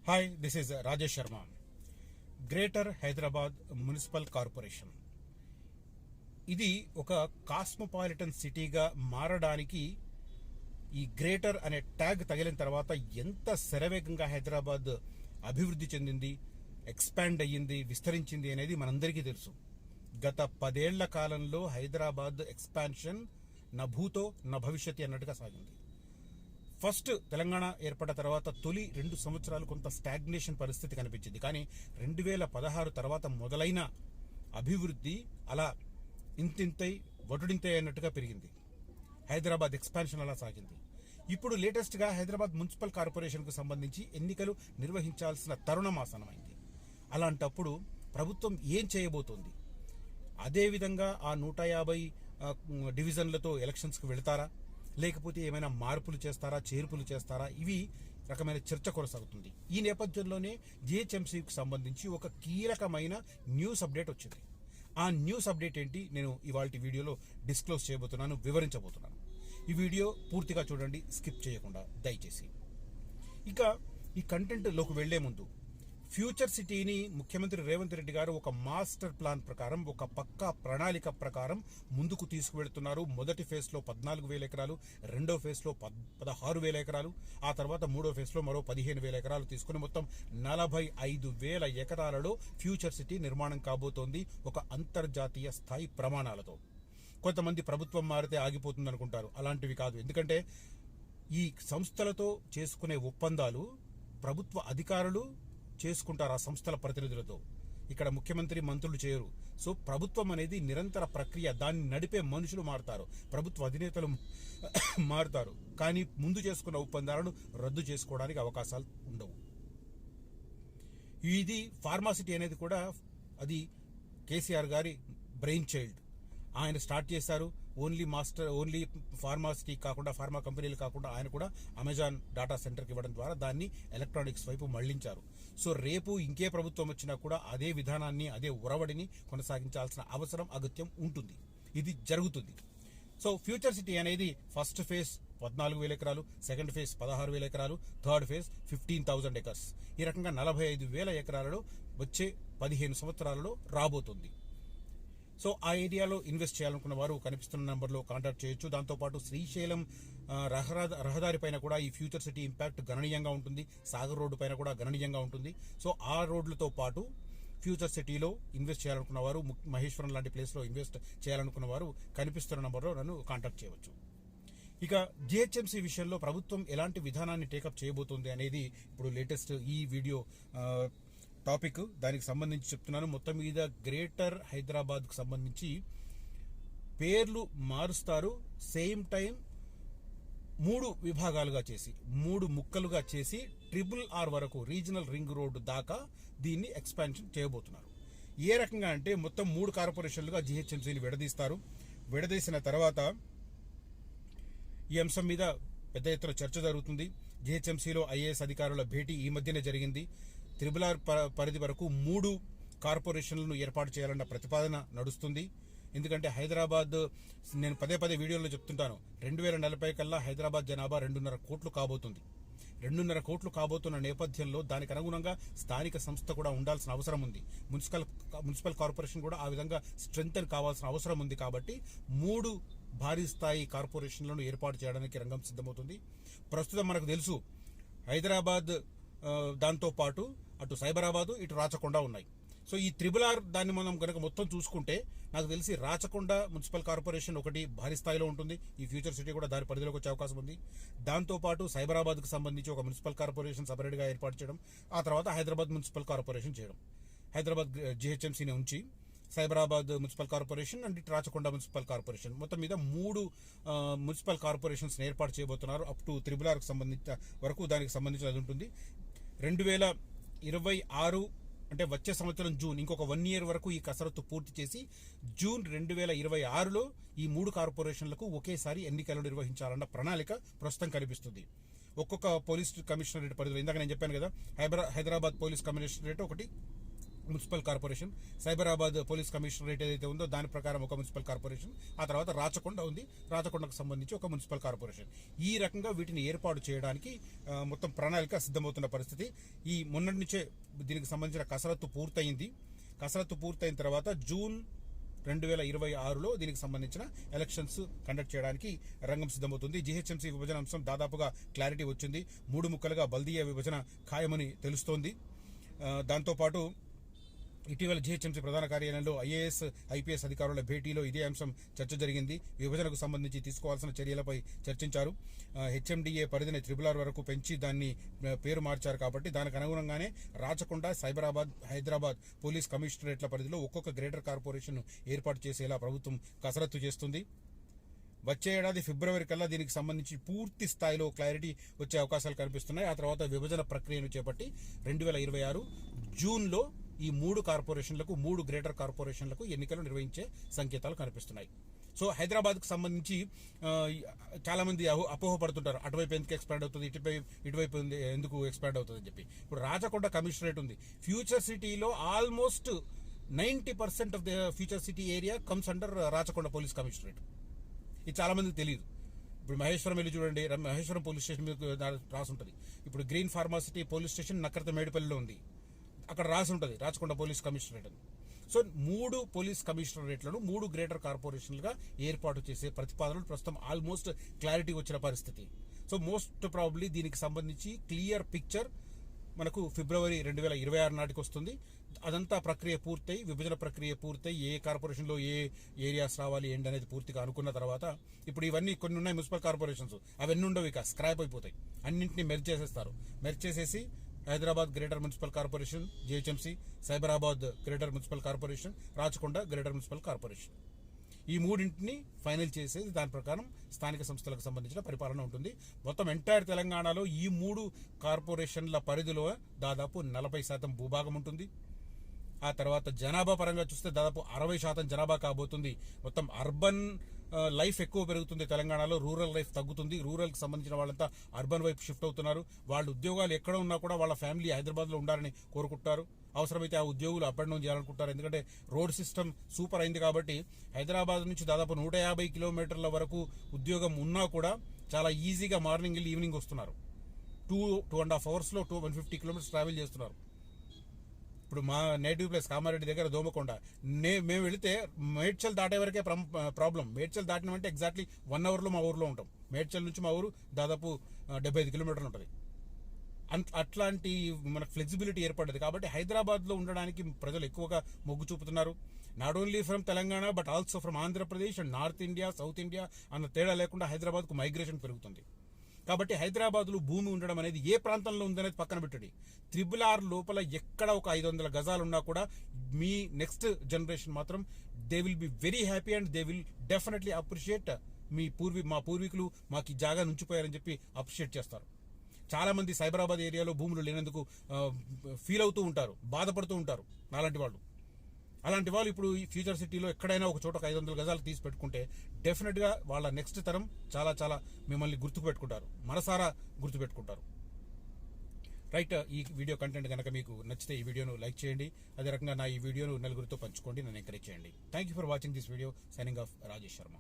Hi, this is Rajesh Sharma. Greater Hyderabad municipal corporation ఇది ఒక cosmopolitan సిటీగా మారడానికి ఈ గ్రేటర్ అనే ట్యాగ్ తగిలిన తర్వాత ఎంత శరవేగంగా హైదరాబాద్ అభివృద్ధి చెందింది, ఎక్స్పాండ్ అయ్యింది, విస్తరించింది అనేది మనందరికీ తెలుసు. గత 10 ఏళ్ల కాలంలో హైదరాబాద్ ఎక్స్పాన్షన్ నా భూతో నా భవిష్యత్ అన్నట్టుగా సాగింది. ఫస్ట్ తెలంగాణ ఏర్పడ్డ తర్వాత తొలి 2 సంవత్సరాలు కొంత స్టాగ్నేషన్ పరిస్థితి కనిపించింది. కానీ 2016 తర్వాత మొదలైన అభివృద్ధి అలా ఇంతింతై వటుడింతై అన్నట్టుగా పెరిగింది. హైదరాబాద్ ఎక్స్పాన్షన్ అలా సాగింది. ఇప్పుడు లేటెస్ట్గా హైదరాబాద్ మున్సిపల్ కార్పొరేషన్కు సంబంధించి ఎన్నికలు నిర్వహించాల్సిన తరుణం ఆసనమైంది. అలాంటప్పుడు ప్రభుత్వం ఏం చేయబోతోంది? అదేవిధంగా ఆ 150 డివిజన్లతో ఎలక్షన్స్కి వెళతారా, లేకపోతే ఏమైనా మార్పులు చేస్తారా, చేర్పులు చేస్తారా? ఇవి రకమైన చర్చ కొనసాగుతుంది. ఈ నేపథ్యంలోనే జిహెచ్ఎంసీకి సంబంధించి ఒక కీలకమైన న్యూస్ అప్డేట్ వచ్చింది. ఆ న్యూస్ అప్డేట్ ఏంటి నేను ఇవాళ వీడియోలో డిస్క్లోజ్ చేయబోతున్నాను, వివరించబోతున్నాను. ఈ వీడియో పూర్తిగా చూడండి, స్కిప్ చేయకుండా దయచేసి. ఇక ఈ కంటెంట్లోకి వెళ్లే ముందు ఫ్యూచర్ సిటీని ముఖ్యమంత్రి రేవంత్ రెడ్డి గారు ఒక మాస్టర్ ప్లాన్ ప్రకారం, ఒక పక్కా ప్రణాళిక ప్రకారం ముందుకు తీసుకువెళ్తున్నారు. మొదటి ఫేజ్లో 14,000 ఎకరాలు, రెండో ఫేజ్లో 16,000 ఎకరాలు, ఆ తర్వాత మూడో ఫేజ్లో మరో 15,000 ఎకరాలు తీసుకుని మొత్తం 45,000 ఎకరాలలో ఫ్యూచర్ సిటీ నిర్మాణం కాబోతోంది, ఒక అంతర్జాతీయ స్థాయి ప్రమాణాలతో. కొంతమంది ప్రభుత్వం మారితే ఆగిపోతుంది అనుకుంటారు. అలాంటివి కాదు. ఎందుకంటే ఈ సంస్థలతో చేసుకునే ఒప్పందాలు ప్రభుత్వ అధికారులు చేసుకుంటారు ఆ సంస్థల ప్రతినిధులతో. ఇక్కడ ముఖ్యమంత్రి, మంత్రులు చేయరు. సో ప్రభుత్వం అనేది నిరంతర ప్రక్రియ. దాన్ని నడిపే మనుషులు మారుతారు, ప్రభుత్వ అధినేతలు మారుతారు. కానీ ముందు చేసుకున్న ఒప్పందాలను రద్దు చేసుకోవడానికి అవకాశాలు ఉండవు. ఇది ఫార్మాసిటీ అనేది కూడా అది కేసీఆర్ గారి బ్రెయిన్ చైల్డ్. ఆయన స్టార్ట్ చేశారు. ఓన్లీ ఫార్మాసిటీ కాకుండా, ఫార్మా కంపెనీలు కాకుండా ఆయన కూడా అమెజాన్ డాటా సెంటర్కి ఇవ్వడం ద్వారా దాన్ని ఎలక్ట్రానిక్స్ వైపు మళ్లించారు. సో రేపు ఇంకే ప్రభుత్వం వచ్చినా కూడా అదే విధానాన్ని, అదే ఉరవడిని కొనసాగించాల్సిన అవసరం, అగత్యం ఉంటుంది. ఇది జరుగుతుంది. సో ఫ్యూచర్ సిటీ అనేది ఫస్ట్ ఫేజ్ 14,000 ఎకరాలు, సెకండ్ ఫేజ్ 16,000 ఎకరాలు, థర్డ్ ఫేజ్ 15,000 ఎకర్స్. ఈ రకంగా 45,000 ఎకరాలలో వచ్చే 15 సంవత్సరాలలో రాబోతుంది. సో ఆ ఏరియాలో ఇన్వెస్ట్ చేయాలనుకున్న వారు కనిపిస్తున్న నెంబర్లో కాంటాక్ట్ చేయొచ్చు. దాంతోపాటు శ్రీశైలం రహదారి పైన కూడా ఈ ఫ్యూచర్ సిటీ ఇంపాక్ట్ గణనీయంగా ఉంటుంది. సాగర్ రోడ్డు పైన కూడా గణనీయంగా ఉంటుంది. సో ఆ రోడ్లతో పాటు ఫ్యూచర్ సిటీలో ఇన్వెస్ట్ చేయాలనుకున్న వారు, మహేశ్వరం లాంటి ప్లేస్లో ఇన్వెస్ట్ చేయాలనుకున్న వారు కనిపిస్తున్న నెంబర్లో నన్ను కాంటాక్ట్ చేయవచ్చు. ఇక జిహెచ్ఎంసీ విషయంలో ప్రభుత్వం ఎలాంటి విధానాన్ని టేకప్ చేయబోతోంది అనేది ఇప్పుడు లేటెస్ట్ ఈ వీడియో టాపిక్, దానికి సంబంధించి చెప్తున్నాను. మొత్తం మీద గ్రేటర్ హైదరాబాద్కు సంబంధించి పేర్లు మారుస్తారు. సేమ్ టైం 3 విభాగాలుగా చేసి, 3 ముక్కలుగా చేసి RRR వరకు, రీజనల్ రింగ్ రోడ్డు దాకా దీన్ని ఎక్స్పాన్షన్ చేయబోతున్నారు. ఏ రకంగా అంటే మొత్తం 3 కార్పొరేషన్లుగా జిహెచ్ఎంసీని విడదీస్తారు. విడదీసిన తర్వాత ఈ అంశం మీద పెద్ద ఎత్తున చర్చ జరుగుతుంది. జిహెచ్ఎంసీలో ఐఏఎస్ అధికారుల భేటీ ఈ మధ్యనే జరిగింది. RRR పరిధి వరకు 3 కార్పొరేషన్లను ఏర్పాటు చేయాలన్న ప్రతిపాదన నడుస్తుంది. ఎందుకంటే హైదరాబాద్, నేను పదే వీడియోలో చెప్తుంటాను, 2040 కల్లా హైదరాబాద్ జనాభా 2.5 కోట్లు కాబోతుంది. 2.5 కోట్లు కాబోతున్న నేపథ్యంలో దానికి అనుగుణంగా స్థానిక సంస్థ కూడా ఉండాల్సిన అవసరం ఉంది. మున్సిపల్ కార్పొరేషన్ కూడా ఆ విధంగా స్ట్రెంగ్తన్ కావాల్సిన అవసరం ఉంది. కాబట్టి 3 భారీ స్థాయి కార్పొరేషన్లను ఏర్పాటు చేయడానికి రంగం సిద్ధమవుతుంది. ప్రస్తుతం మనకు తెలుసు హైదరాబాద్, దాంతో పాటు అటు సైబరాబాదు, ఇటు రాచకొండ ఉన్నాయి. సో ఈ RRR దాన్ని మనం కనుక మొత్తం చూసుకుంటే నాకు తెలిసి రాచకొండ మున్సిపల్ కార్పొరేషన్ ఒకటి భారీ స్థాయిలో ఉంటుంది. ఈ ఫ్యూచర్ సిటీ కూడా దాని పరిధిలోకి వచ్చే అవకాశం ఉంది. దాంతోపాటు సైబరాబాద్కు సంబంధించి ఒక మున్సిపల్ కార్పొరేషన్ సపరేట్గా ఏర్పాటు చేయడం, ఆ తర్వాత హైదరాబాద్ మున్సిపల్ కార్పొరేషన్ చేయడం. హైదరాబాద్ జిహెచ్ఎంసీని ఉంచి సైబరాబాద్ మున్సిపల్ కార్పొరేషన్ అండ్ ఇటు రాచకొండ మున్సిపల్ కార్పొరేషన్, మొత్తం మీద 3 మున్సిపల్ కార్పొరేషన్స్ ఏర్పాటు చేయబోతున్నారు. అప్ టు RRRకు సంబంధించిన వరకు దానికి సంబంధించినది ఉంటుంది. 2026 అంటే వచ్చే సంవత్సరం జూన్, ఇంకొక 1 ఇయర్ వరకు ఈ కసరత్తు పూర్తి చేసి జూన్ 2026లో ఈ 3 కార్పొరేషన్లకు ఒకేసారి ఎన్నికలు నిర్వహించాలన్న ప్రణాళిక ప్రస్తుతం కనిపిస్తుంది. ఒక్కొక్క పోలీస్ కమిషనరేట్ పరిధిలో, ఇందాక నేను చెప్పాను కదా, హైదరాబాద్ పోలీస్ కమిషనరేట్ ఒకటి, municipal corporation, Cyberabad police commissionerate ఏదైతే ఉందో దాని ప్రకారం ఒక మున్సిపల్ కార్పొరేషన్, ఆ తర్వాత రాచకొండ ఉంది, రాచకొండకు సంబంధించి ఒక మున్సిపల్ కార్పొరేషన్. ఈ రకంగా వీటిని ఏర్పాటు చేయడానికి మొత్తం ప్రణాళిక సిద్ధమవుతున్న పరిస్థితి. ఈ మొన్నటి నుంచే దీనికి సంబంధించిన కసరత్తు పూర్తయింది. కసరత్తు పూర్తయిన తర్వాత జూన్ 2026లో దీనికి సంబంధించిన ఎలక్షన్స్ కండక్ట్ చేయడానికి రంగం సిద్ధమవుతుంది. జీహెచ్ఎంసీ విభజన అంశం దాదాపుగా క్లారిటీ వచ్చింది. 3 ముక్కలుగా బల్దియా విభజన ఖాయమని తెలుస్తోంది. దాంతోపాటు ఇటీవల జీహెచ్ఎంసీ ప్రధాన కార్యాలయంలో ఐఏఎస్, ఐపీఎస్ అధికారుల భేటీలో ఇదే అంశం చర్చ జరిగింది. విభజనకు సంబంధించి తీసుకోవాల్సిన చర్యలపై చర్చించారు. హెచ్ఎండిఏ పరిధిని RRR వరకు పెంచి దాన్ని పేరు మార్చారు కాబట్టి దానికి అనుగుణంగానే రాచకొండ, సైబరాబాద్, హైదరాబాద్ పోలీస్ కమిషనరేట్ల పరిధిలో ఒక్కొక్క గ్రేటర్ కార్పొరేషన్ ఏర్పాటు చేసేలా ప్రభుత్వం కసరత్తు చేస్తుంది. వచ్చే ఏడాది ఫిబ్రవరి కల్లా దీనికి సంబంధించి పూర్తి స్థాయిలో క్లారిటీ వచ్చే అవకాశాలు కనిపిస్తున్నాయి. ఆ తర్వాత విభజన ప్రక్రియను చేపట్టి 2026 జూన్లో ఈ 3 కార్పొరేషన్లకు, 3 గ్రేటర్ కార్పొరేషన్లకు ఎన్నికలు నిర్వహించే సంకేతాలు కనిపిస్తున్నాయి. సో హైదరాబాద్కు సంబంధించి చాలా మంది అపోహపడుతుంటారు, అటువైపు ఎందుకు ఎక్స్పాండ్ అవుతుంది, ఇటువైపు ఎందుకు ఎక్స్పాండ్ అవుతుంది అని చెప్పి. ఇప్పుడు రాచకొండ కమిషనరేట్ ఉంది. ఫ్యూచర్ సిటీలో almost 90% of the future city area comes under Rachakonda police commissionerate. ఇది చాలా మందికి తెలియదు. ఇప్పుడు మహేశ్వరం వెళ్ళి చూడండి, మహేశ్వరం పోలీస్ స్టేషన్ మీకు రాసి ఉంటుంది. ఇప్పుడు green Pharma City police station Nakkarta మేడిపల్లిలో ఉంది, అక్కడ రాసి ఉంటుంది రాచకొండ పోలీస్ కమిషనరేట్ అని. సో 3 పోలీస్ కమిషనరేట్లను 3 గ్రేటర్ కార్పొరేషన్లుగా ఏర్పాటు చేసే ప్రతిపాదనలు ప్రస్తుతం ఆల్మోస్ట్ క్లారిటీ వచ్చిన పరిస్థితి. సో మోస్ట్ ప్రాబబ్లీ దీనికి సంబంధించి క్లియర్ పిక్చర్ మనకు ఫిబ్రవరి 2026 నాటికి వస్తుంది. అదంతా ప్రక్రియ పూర్తయి, విభజన ప్రక్రియ పూర్తయి, ఏ కార్పొరేషన్లో ఏ ఏరియాస్ రావాలి ఏంటి అనేది పూర్తిగా అనుకున్న తర్వాత, ఇప్పుడు ఇవన్నీ కొన్ని ఉన్నాయి మున్సిపల్ కార్పొరేషన్స్, అవన్నీ ఉండవు, ఇక స్క్రాప్ అయిపోతాయి. అన్నింటినీ మెర్జ్ చేసేస్తారు. మెర్జ్ చేసేసి Hyderabad greater municipal corporation, GHMC, Cyberabad greater municipal corporation, Rachakonda greater municipal corporation, ఈ 3ంటిని ఫైనల్ చేసేది దాని ప్రకారం స్థానిక సంస్థలకు సంబంధించిన పరిపాలన ఉంటుంది. మొత్తం ఎంటైర్ తెలంగాణలో ఈ 3 కార్పొరేషన్ల పరిధిలో దాదాపు 40% భూభాగం ఉంటుంది. ఆ తర్వాత జనాభా పరంగా చూస్తే దాదాపు 60% జనాభా కాబోతుంది. మొత్తం అర్బన్ లైఫ్ ఎక్కువ పెరుగుతుంది తెలంగాణలో, రూరల్ లైఫ్ తగ్గుతుంది. రూరల్కి సంబంధించిన వాళ్ళంతా అర్బన్ వైపు షిఫ్ట్ అవుతున్నారు. వాళ్ళ ఉద్యోగాలు ఎక్కడ ఉన్నా కూడా వాళ్ళ ఫ్యామిలీ హైదరాబాద్లో ఉండాలని కోరుకుంటారు. అవసరమైతే ఆ ఉద్యోగులు అప్ అండ్ డౌన్ చేయాలనుకుంటారు. ఎందుకంటే రోడ్ సిస్టమ్ సూపర్ అయింది కాబట్టి హైదరాబాద్ నుంచి దాదాపు 150 కిలోమీటర్ల వరకు ఉద్యోగం ఉన్నా కూడా చాలా ఈజీగా మార్నింగ్ వెళ్ళి ఈవినింగ్ వస్తున్నారు. 2.5 అవర్స్లో 150 కిలోమీటర్స్ ట్రావెల్ చేస్తున్నారు. ఇప్పుడు మా నేటివ్ ప్లేస్ కామారెడ్డి దగ్గర దోమకొండ, మేము వెళితే మేడ్చల్ దాటే వరకే ప్రాబ్లం. మేడ్చల్ దాటినామంటే ఎగ్జాక్ట్లీ 1 అవర్లో మా ఊర్లో ఉంటాం. మేడ్చల్ నుంచి మా ఊరు దాదాపు 75 కిలోమీటర్లు ఉంటుంది. అట్లాంటి మనకు ఫ్లెక్సిబిలిటీ ఏర్పడ్డది కాబట్టి హైదరాబాద్లో ఉండడానికి ప్రజలు ఎక్కువగా మొగ్గు చూపుతున్నారు. Not only from Telangana but also from Andhra Pradesh and north India, south India అన్న తేడా లేకుండా హైదరాబాద్కు మైగ్రేషన్ పెరుగుతుంది. కాబట్టి హైదరాబాద్లో భూమి ఉండడం అనేది ఏ ప్రాంతంలో ఉందనేది పక్కన పెట్టండి, RRR లోపల ఎక్కడ ఒక 500 గజాలు ఉన్నా కూడా మీ నెక్స్ట్ జనరేషన్ మాత్రం they will be very happy and they will definitely appreciate. మా పూర్వీకులు మాకు ఈ జాగా నుంచిపోయారని చెప్పి అప్రిషియేట్ చేస్తారు. చాలా మంది సైబరాబాద్ ఏరియాలో భూములు లేనందుకు ఫీల్ అవుతూ ఉంటారు, బాధపడుతూ ఉంటారు. అలాంటి వాళ్ళు ఇప్పుడు ఈ ఫ్యూచర్ సిటీలో ఎక్కడైనా ఒక చోట 500 గజాలు తీసి పెట్టుకుంటే డెఫినెట్గా వాళ్ళ నెక్స్ట్ తరం చాలా చాలా మిమ్మల్ని గుర్తుపెట్టుకుంటారు, మనసారా గుర్తుపెట్టుకుంటారు. రైట్, ఈ వీడియో కంటెంట్ కనుక మీకు నచ్చితే ఈ వీడియోను లైక్ చేయండి. అదే రకంగా నా ఈ వీడియోను నలుగురితో పంచుకోండి, నన్ను ఎంకరేజ్ చేయండి. Thank you for watching this video. Signing off Rajesh Sharma.